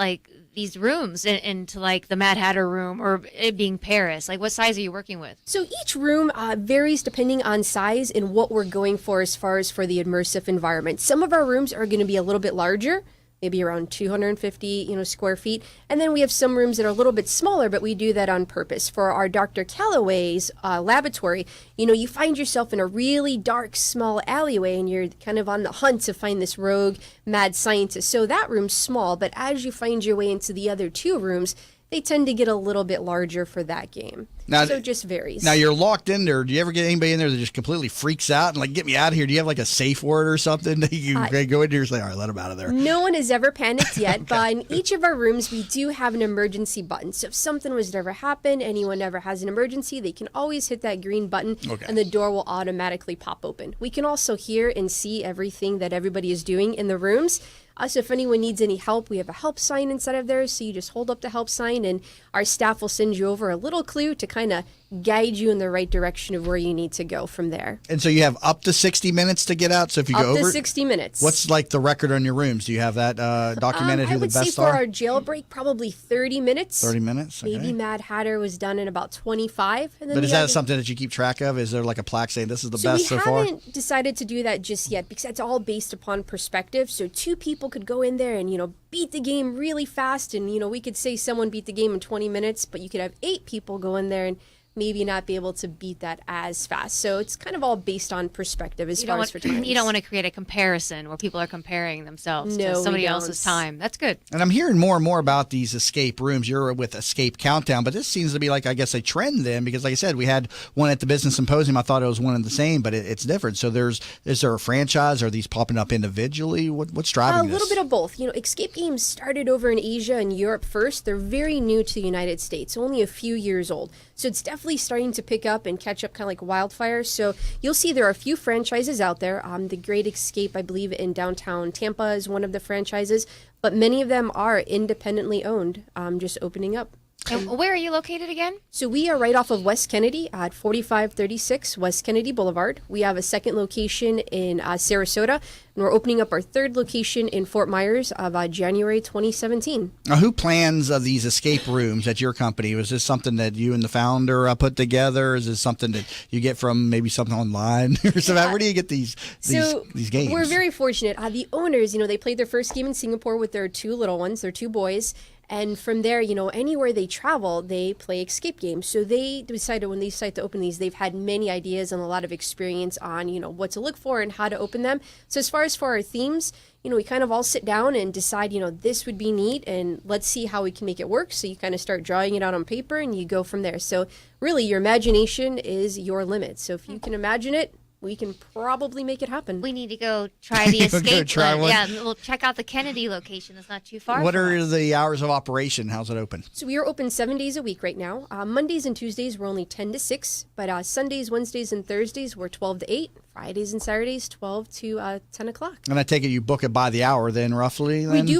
rooms into like the Mad Hatter room, or it being Paris? Like, what size are you working with? So each room varies depending on size and what we're going for as far as for the immersive environment. Some of our rooms are going to be a little bit larger, maybe around 250, square feet. And then we have some rooms that are a little bit smaller, but we do that on purpose. For our Dr. Calloway's laboratory, you find yourself in a really dark, small alleyway, and you're kind of on the hunt to find this rogue mad scientist. So that room's small, but as you find your way into the other 2 rooms, they tend to get a little bit larger for that game. Now, so it just varies. Now, you're locked in there. Do you ever get anybody in there that just completely freaks out and, like, get me out of here? Do you have, like, a safe word or something that you can go in there and say, all right, let them out of there? No one has ever panicked yet, but in each of our rooms, we do have an emergency button. So if something was to ever happen, anyone ever has an emergency, they can always hit that green button, and the door will automatically pop open. We can also hear and see everything that everybody is doing in the rooms. So if anyone needs any help, we have a help sign inside of there. So you just hold up the help sign and our staff will send you over a little clue to kind of guide you in the right direction of where you need to go from there. And so you have up to 60 minutes to get out. So if you go over up to 60 minutes. What's like the record on your rooms? Do you have that documented who the best are? I would say for our jailbreak, probably 30 minutes. 30 minutes? Okay. Maybe Mad Hatter was done in about 25. And then but is that something that you keep track of? Is there like a plaque saying this is the best so far? We haven't decided to do that just yet because that's all based upon perspective. So 2 people could go in there and, beat the game really fast. And, we could say someone beat the game in 20 minutes, but you could have 8 people go in there and maybe not be able to beat that as fast. So it's kind of all based on perspective as far as for times. You don't want to create a comparison where people are comparing themselves to somebody else's time. That's good. And I'm hearing more and more about these escape rooms. You're with Escape Countdown, but this seems to be like, I guess, a trend then, because like I said, we had one at the Business Symposium. I thought it was one and the same, but it's different. So is there a franchise? Are these popping up individually? What's driving this? A little bit of both. Xscape Games started over in Asia and Europe first. They're very new to the United States, only a few years old. So it's definitely starting to pick up and catch up kind of like wildfire. So you'll see there are a few franchises out there. The Great Escape, I believe, in downtown Tampa is one of the franchises, but many of them are independently owned, just opening up. And where are you located again? So we are right off of West Kennedy at 4536 West Kennedy Boulevard. We have a second location in Sarasota, and we're opening up our third location in Fort Myers of January 2017. Now, who plans these escape rooms at your company? Was this something that you and the founder put together? Is this something that you get from maybe something online or something? Where do you get these games? We're very fortunate. The owners, they played their first game in Singapore with their 2 little ones, their 2 boys. And from there, anywhere they travel, they play escape games. So they decided when they decided to open these, they've had many ideas and a lot of experience on, what to look for and how to open them. So as far as for our themes, we kind of all sit down and decide, this would be neat and let's see how we can make it work. So you kind of start drawing it out on paper and you go from there. So really your imagination is your limit. So if you can imagine it, we can probably make it happen. We need to go try the escape. Yeah, we'll check out the Kennedy location. It's not too far. What are the hours of operation? How's it open? So we are open 7 days a week right now. Mondays and Tuesdays we're only 10 to 6, but Sundays, Wednesdays, and Thursdays we're 12 to 8. Fridays and Saturdays 12 to 10 o'clock. And I take it you book it by the hour then, roughly? We do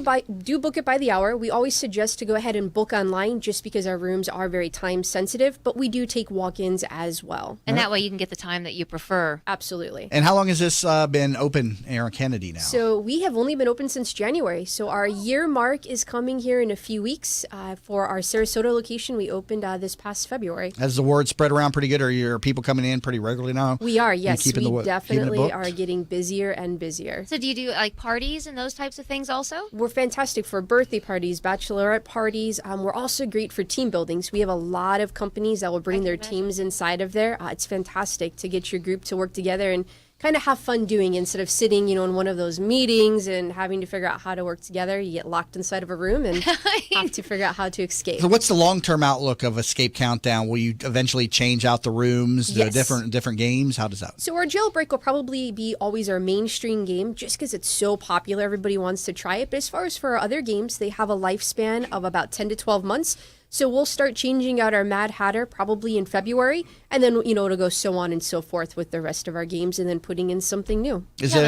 book it by the hour. We always suggest to go ahead and book online just because our rooms are very time sensitive, but we do take walk-ins as well. And that way you can get the time that you prefer. Absolutely. And how long has this been open, Aaron Kennedy, now? So we have only been open since January. So our year mark is coming here in a few weeks. For our Sarasota location, we opened this past February. Has the word spread around pretty good? Are people coming in pretty regularly now? We are, yes. We definitely are getting busier and busier. So do you do like parties and those types of things also? We're fantastic for birthday parties, bachelorette parties. We're also great for team buildings. We have a lot of companies that will bring their teams inside of there. It's fantastic to get your group to work together and kind of have fun doing instead of sitting, in one of those meetings and having to figure out how to work together. You get locked inside of a room and have to figure out how to escape. So what's the long-term outlook of Escape Countdown? Will you eventually change out the rooms, the different games? How does that? So our Jailbreak will probably be always our mainstream game just because it's so popular. Everybody wants to try it. But as far as for our other games, they have a lifespan of about 10 to 12 months. So we'll start changing out our Mad Hatter probably in February, and then it'll go so on and so forth with the rest of our games, and then putting in something new. Is it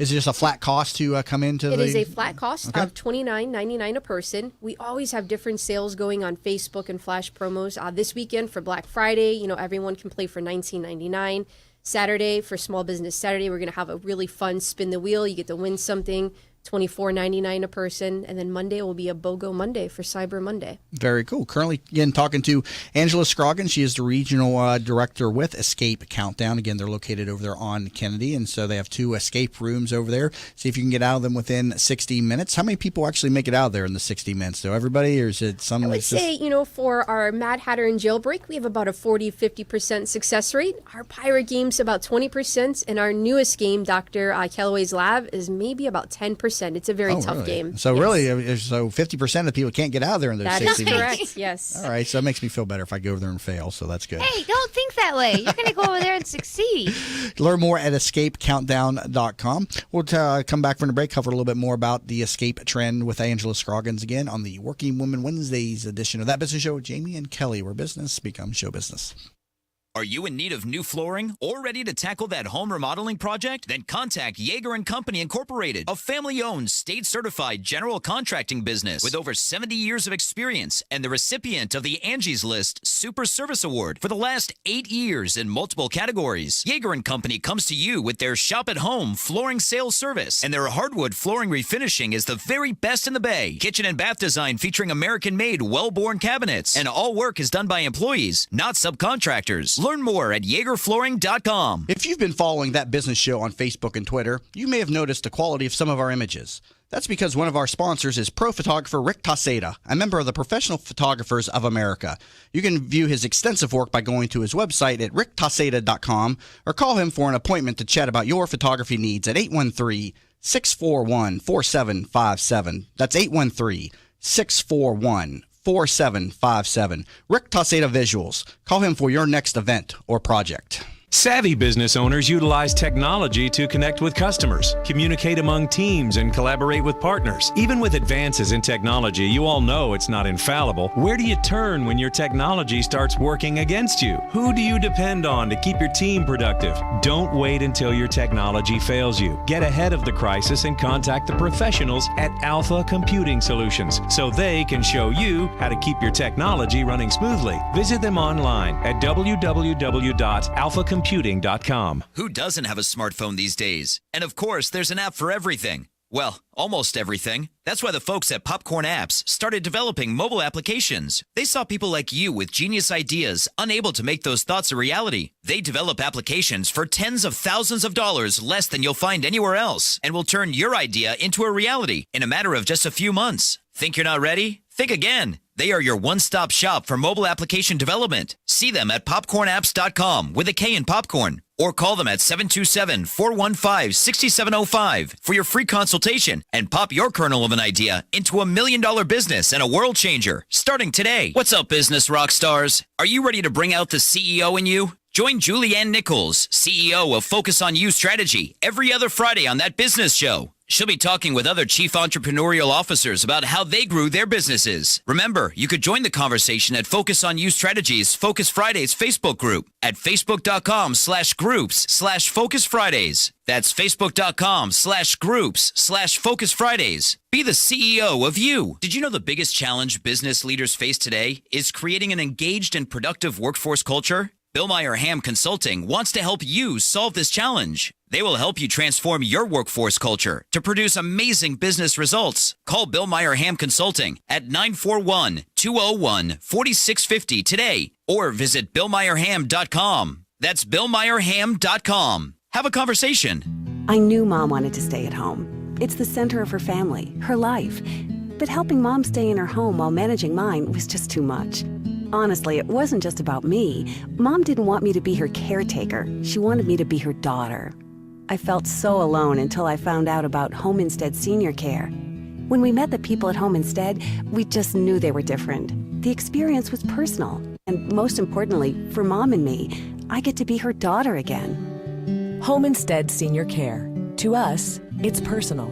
just a flat cost to come into It is a flat cost of $29.99 a person. We always have different sales going on Facebook and flash promos. This weekend for Black Friday, everyone can play for $19.99. Saturday for Small Business Saturday, we're going to have a really fun spin the wheel. You get to win something. $24.99 a person, and then Monday will be a BOGO Monday for Cyber Monday. Very cool. Currently, again, talking to Angela Scroggins. She is the regional director with Escape Countdown. Again, they're located over there on Kennedy, and so they have 2 escape rooms over there. See if you can get out of them within 60 minutes. How many people actually make it out of there in the 60 minutes? So everybody, or is it some? I would say, for our Mad Hatter and Jailbreak, we have about a 40-50% success rate. Our Pirate game's about 20%, and our newest game, Dr. Calloway's Lab, is maybe about 10%. 50%. It's a very tough really? game. So Yes. really, so 50% of people can't get out of there in those That 60 is minutes. correct, yes. All right, so it makes me feel better if I go over there and fail, so that's good. Hey, don't think that way. You're going to go over there and succeed. Learn more at escapecountdown.com. We'll come back from the break, cover a little bit more about the escape trend with Angela Scroggins again on the Working Woman Wednesdays edition of That Business Show with Jamie and Kelly, where business becomes show business. Are you in need of new flooring or ready to tackle that home remodeling project? Then contact Yeager & Company Incorporated, a family-owned, state-certified general contracting business with over 70 years of experience and the recipient of the Angie's List Super Service Award for the last 8 years in multiple categories. Yeager & Company comes to you with their shop-at-home flooring sales service, and their hardwood flooring refinishing is the very best in the Bay. Kitchen and bath design featuring American-made, well-born cabinets, and all work is done by employees, not subcontractors. Learn more at YeagerFlooring.com. If you've been following That Business Show on Facebook and Twitter, you may have noticed the quality of some of our images. That's because one of our sponsors is pro photographer Rick Taseda, a member of the Professional Photographers of America. You can view his extensive work by going to his website at ricktaseda.com or call him for an appointment to chat about your photography needs at 813-641-4757. That's 813-641-4757. 4757. Rick Taseda Visuals. Call him for your next event or project. Savvy business owners utilize technology to connect with customers, communicate among teams, and collaborate with partners. Even with advances in technology, you all know it's not infallible. Where do you turn when your technology starts working against you? Who do you depend on to keep your team productive? Don't wait until your technology fails you. Get ahead of the crisis and contact the professionals at Alpha Computing Solutions so they can show you how to keep your technology running smoothly. Visit them online at www.alphacomputing.com. Who doesn't have a smartphone these days? And of course, there's an app for everything. Well, almost everything. That's why the folks at Popcorn Apps started developing mobile applications. They saw people like you with genius ideas, unable to make those thoughts a reality. They develop applications for tens of thousands of dollars less than you'll find anywhere else, and will turn your idea into a reality in a matter of just a few months. Think you're not ready? Think again. They are your one-stop shop for mobile application development. See them at popcornapps.com with a K in popcorn, or call them at 727-415-6705 for your free consultation and pop your kernel of an idea into $1 million business and a world changer starting today. What's up, business rock stars? Are you ready to bring out the CEO in you? Join Julianne Nichols, CEO of Focus on You Strategy, every other Friday on That Business Show. She'll be talking with other chief entrepreneurial officers about how they grew their businesses. Remember, you could join the conversation at Focus on You Strategies Focus Fridays Facebook group at facebook.com/groups/Focus Fridays. That's facebook.com/groups/Focus Fridays. Be the CEO of you. Did you know the biggest challenge business leaders face today is creating an engaged and productive workforce culture? Bill Meyer Ham Consulting wants to help you solve this challenge. They will help you transform your workforce culture to produce amazing business results. Call Bill Meyer Ham Consulting at 941-201-4650 today or visit BillMeyerHam.com. That's BillMeyerHam.com. Have a conversation. I knew Mom wanted to stay at home. It's the center of her family, her life. But helping Mom stay in her home while managing mine was just too much. Honestly, it wasn't just about me. Mom didn't want me to be her caretaker. She wanted me to be her daughter. I felt so alone until I found out about Home Instead Senior Care. When we met the people at Home Instead, we just knew they were different. The experience was personal. And most importantly, for Mom and me, I get to be her daughter again. Home Instead Senior Care. To us, it's personal.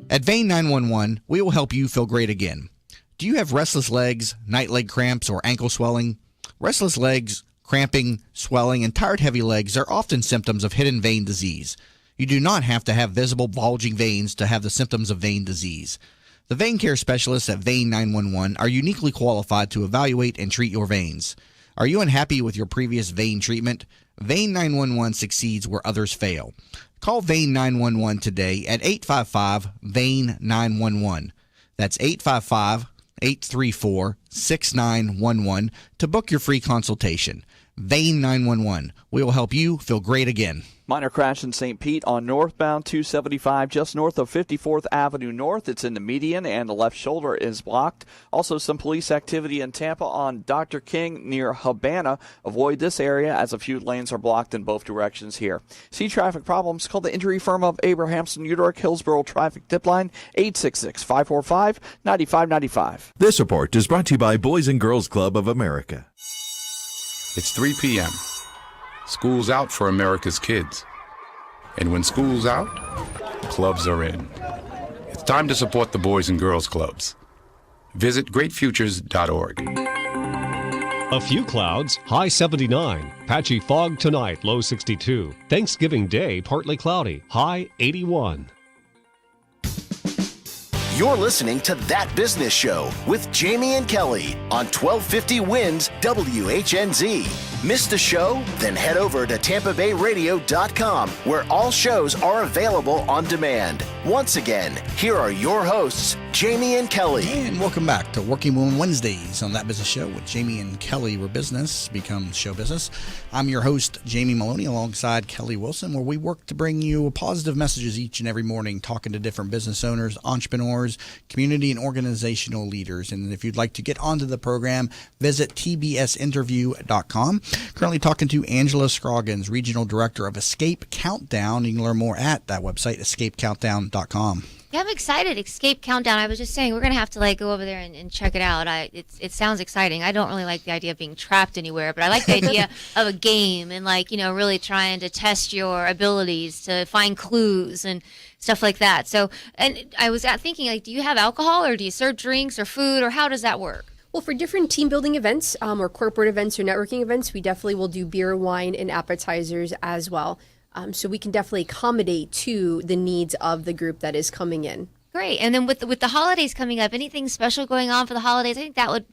At Vein 911, we will help you feel great again. Do you have restless legs, night leg cramps, or ankle swelling? Restless legs, cramping, swelling, and tired heavy legs are often symptoms of hidden vein disease. You do not have to have visible bulging veins to have the symptoms of vein disease. The vein care specialists at Vein 911 are uniquely qualified to evaluate and treat your veins. Are you unhappy with your previous vein treatment? Vein 911 succeeds where others fail. Call Vein 911 today at 855-VEIN-911. That's 855-834-6911 to book your free consultation. Vane 911. We will help you feel great again. Minor crash in St. Pete on northbound 275 just north of 54th Avenue North. It's in the median and the left shoulder is blocked. Also some police activity in Tampa on Dr. King near Habana. Avoid this area as a few lanes are blocked in both directions here. See traffic problems? Call the injury firm of Abrahamson, Udork, Hillsborough Traffic Tip Line 866-545-9595. This report is brought to you by Boys and Girls Club of America. It's 3 p.m. School's out for America's kids. And when school's out, clubs are in. It's time to support the Boys and Girls Clubs. Visit greatfutures.org. A few clouds, high 79. Patchy fog tonight, low 62. Thanksgiving Day, partly cloudy, high 81. You're listening to That Business Show with Jamie and Kelly on 1250 Wins WHNZ. Missed a show? Then head over to TampaBayRadio.com, where all shows are available on demand. Once again, here are your hosts, Jamie and Kelly. And welcome back to Working Woman Wednesdays on That Business Show with Jamie and Kelly, where business becomes show business. I'm your host, Jamie Meloni, alongside Kelly Wilson, where we work to bring you positive messages each and every morning, talking to different business owners, entrepreneurs, community and organizational leaders. And if you'd like to get onto the program, visit tbsinterview.com. Currently talking to Angela Scroggins, Regional Director of Xscape Countdown. You can learn more at that website, escapecountdown.com. Yeah, I'm excited. Xscape Countdown. I was just saying we're gonna have to go over there and check it out. It sounds exciting. I don't really like the idea of being trapped anywhere, but I like the idea of a game and really trying to test your abilities to find clues and stuff like that. So, and I was thinking, do you have alcohol or do you serve drinks or food or how does that work? Well, for different team building events or corporate events or networking events, we definitely will do beer, wine, and appetizers as well. So we can definitely accommodate to the needs of the group that is coming in. Great. And then with the holidays coming up, anything special going on for the holidays? I think that would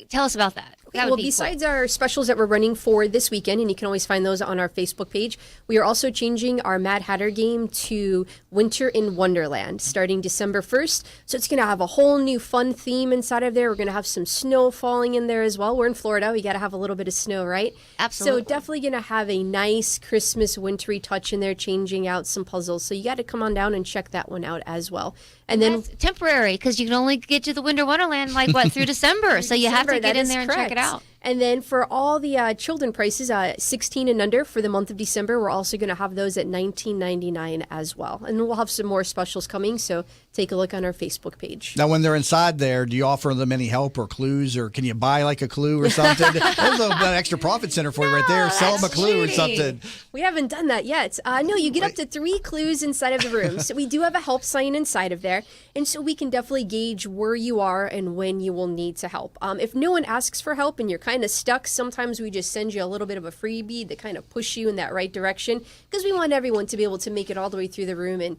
tell us about that. Well, besides our specials that we're running for this weekend, and you can always find those on our Facebook page, we are also changing our Mad Hatter game to Winter in Wonderland starting December 1st. So it's going to have a whole new fun theme inside of there. We're going to have some snow falling in there as well. We're in Florida. We got to have a little bit of snow, right? Absolutely. So definitely going to have a nice Christmas wintry touch in there, changing out some puzzles. So you got to come on down and check that one out as well. And then that's temporary because you can only get to the Winter Wonderland through December. So you have to get in there and check it out. And then for all the children prices, 16 and under for the month of December, we're also going to have those at $19.99 as well. And we'll have some more specials coming, so take a look on our Facebook page. Now, when they're inside there, do you offer them any help or clues, or can you buy a clue or something? There's an extra profit center for you right there. Sell them a clue or something. We haven't done that yet. No, you get up to 3 clues inside of the room. So we do have a help sign inside of there. And so we can definitely gauge where you are and when you will need to help. If no one asks for help and you're kind of stuck, sometimes we just send you a little bit of a freebie to kind of push you in that right direction, because we want everyone to be able to make it all the way through the room and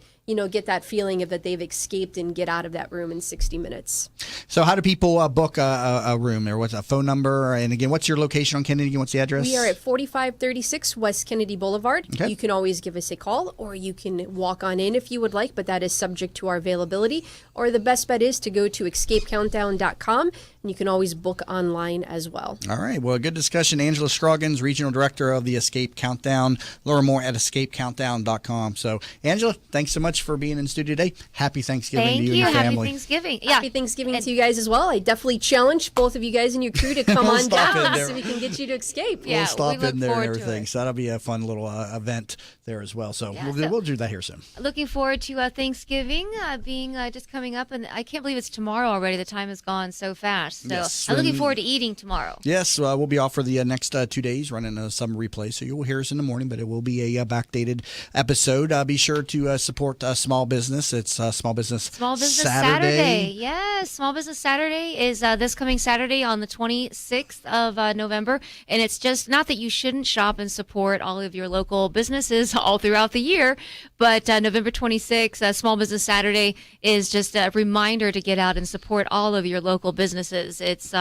get that feeling of that they've escaped and get out of that room in 60 minutes. So how do people book a room there? What's a phone number? And again, what's your location on Kennedy? What's the address? We are at 4536 West Kennedy Boulevard. Okay. You can always give us a call, or you can walk on in if you would like, but that is subject to our availability. Or the best bet is to go to escapecountdown.com, and you can always book online as well. All right. Well, good discussion. Angela Scroggins, Regional Director of the Xscape Countdown. Learn more at escapecountdown.com. So, Angela, thanks so much for being in studio today. Happy Thanksgiving to you and your family. Happy Thanksgiving. Yeah. Happy Thanksgiving to you guys as well. I definitely challenge both of you guys and your crew to come on down so we can get you to Xscape. We'll stop in there and everything. So that'll be a fun little event there as well. So, we'll do that here soon. Looking forward to Thanksgiving being just coming up, and I can't believe it's tomorrow already. The time has gone so fast. So yes. I'm looking forward to eating tomorrow. Yes, we'll be off for the next 2 days running a summer replay. So you will hear us in the morning, but it will be a backdated episode. Be sure to support small business. It's Small Business Saturday. Yes, Small Business Saturday is this coming Saturday on the 26th of November. And it's just not that you shouldn't shop and support all of your local businesses all throughout the year, but November 26th, Small Business Saturday is just a reminder to get out and support all of your local businesses. It's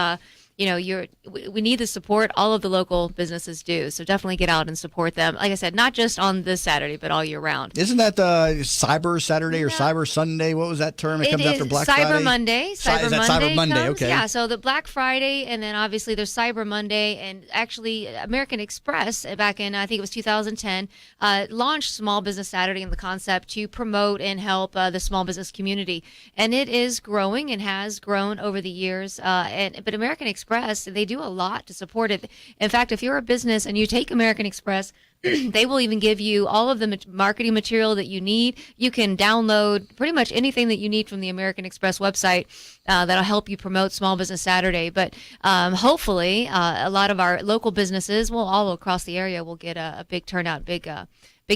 we need the support. All of the local businesses do. So definitely get out and support them. Like I said, not just on this Saturday, but all year round. Isn't that Cyber Saturday or Cyber Sunday? What was that term? It comes after Black Friday? Cyber Monday. Cyber Monday, comes. okay. Yeah, so the Black Friday, and then obviously there's Cyber Monday, and actually American Express back in, I think it was 2010, launched Small Business Saturday and the concept to promote and help the small business community. And it is growing and has grown over the years. But American Express, they do a lot to support it. In fact, if you're a business and you take American Express, they will even give you all of the marketing material that you need. You can download pretty much anything that you need from the American Express website that'll help you promote Small Business Saturday. But hopefully, a lot of our local businesses, all across the area, will get a big turnout, big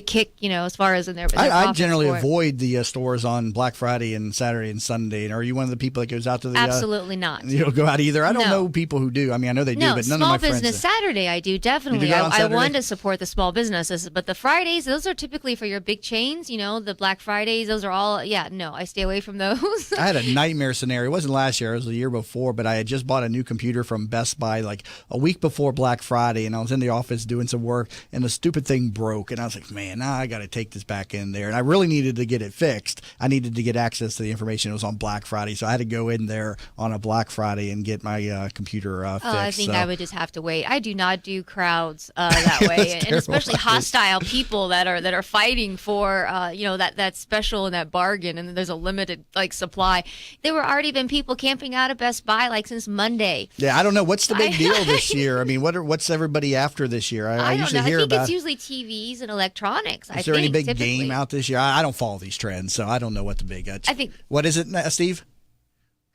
kick, as far as in their I generally avoid the stores on Black Friday and Saturday and Sunday. And are you one of the people that goes out to the Absolutely not. You don't go out either. I don't know people who do. I mean, I know they do, but none of my friends. Small Business Saturday, I do definitely. I want to support the small businesses, but the Fridays, those are typically for your big chains. The Black Fridays, those are all. Yeah, no, I stay away from those. I had a nightmare scenario. It wasn't last year; it was the year before. But I had just bought a new computer from Best Buy like a week before Black Friday, and I was in the office doing some work, and the stupid thing broke, and I was like, man, I got to take this back in there, and I really needed to get it fixed. I needed to get access to the information. It was on Black Friday, so I had to go in there on a Black Friday and get my computer fixed. I think I would just have to wait. I do not do crowds that way, and especially hostile people that are fighting for that special and that bargain, and there's a limited supply. There were already been people camping out at Best Buy since Monday. Yeah, I don't know what's the big deal this year. I mean, what's everybody after this year? I usually hear about. I think it's usually TVs and electronics. Is there any big game out this year? I don't follow these trends, so I don't know what the big. I think. What is it, Steve?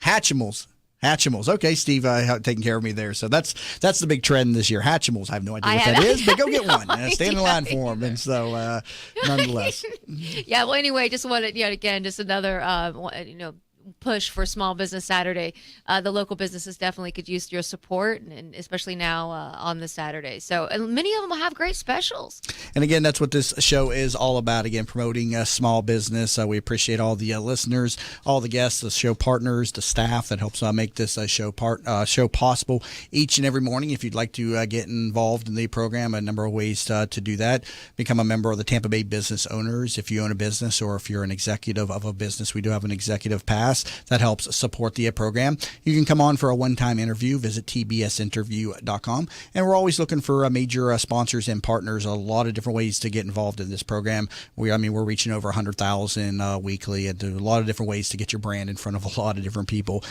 Hatchimals. Okay, Steve taking care of me there. So that's the big trend this year. Hatchimals. I have no idea what that is, but go get one. Stand in line for them. And so, nonetheless. Yeah. Well, anyway, just wanted again just another push for Small Business Saturday. The local businesses definitely could use your support, and especially now on this Saturday. So, and many of them will have great specials. And again, that's what this show is all about. Again, promoting small business. We appreciate all the listeners, all the guests, the show partners, the staff that helps make this show possible each and every morning. If you'd like to get involved in the program, a number of ways to do that. Become a member of the Tampa Bay Business Owners. If you own a business or if you're an executive of a business, we do have an executive pass that helps support the program. You can come on for a one-time interview. Visit tbsinterview.com. And we're always looking for major sponsors and partners. A lot of different ways to get involved in this program. We're reaching over 100,000 weekly, and a lot of different ways to get your brand in front of a lot of different people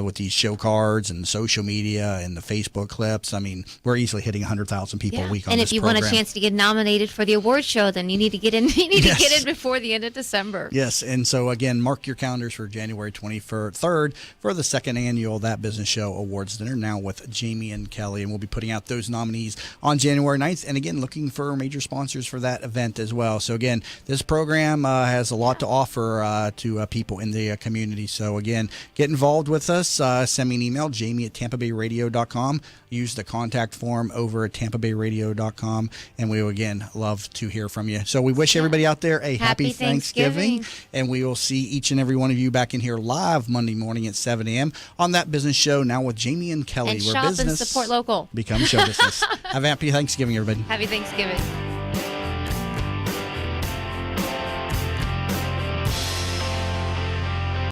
with these show cards and social media and the Facebook clips. I mean, we're easily hitting 100,000 people a week on this program. And if you want a chance to get nominated for the award show, then you need to get in. You need to get in before the end of December. Yes, and so again, mark your calendars for January 23rd for the second annual That Business Show Awards Dinner, now with Jamie and Kelly, and we'll be putting out those nominees on January 9th, and again, looking for major sponsors for that event as well. So again, this program has a lot to offer to people in the community. So again, get involved with us. Send me an email, jamie@tampabayradio.com. Use the contact form over at tampabayradio.com, and we will again love to hear from you. So we wish everybody out there a happy Thanksgiving, and we will see each and every one of you back in here live Monday morning at 7 a.m. on That Business Show, now with Jamie and Kelly. And shop and support local. Become show business. Have a happy Thanksgiving, everybody. Happy Thanksgiving.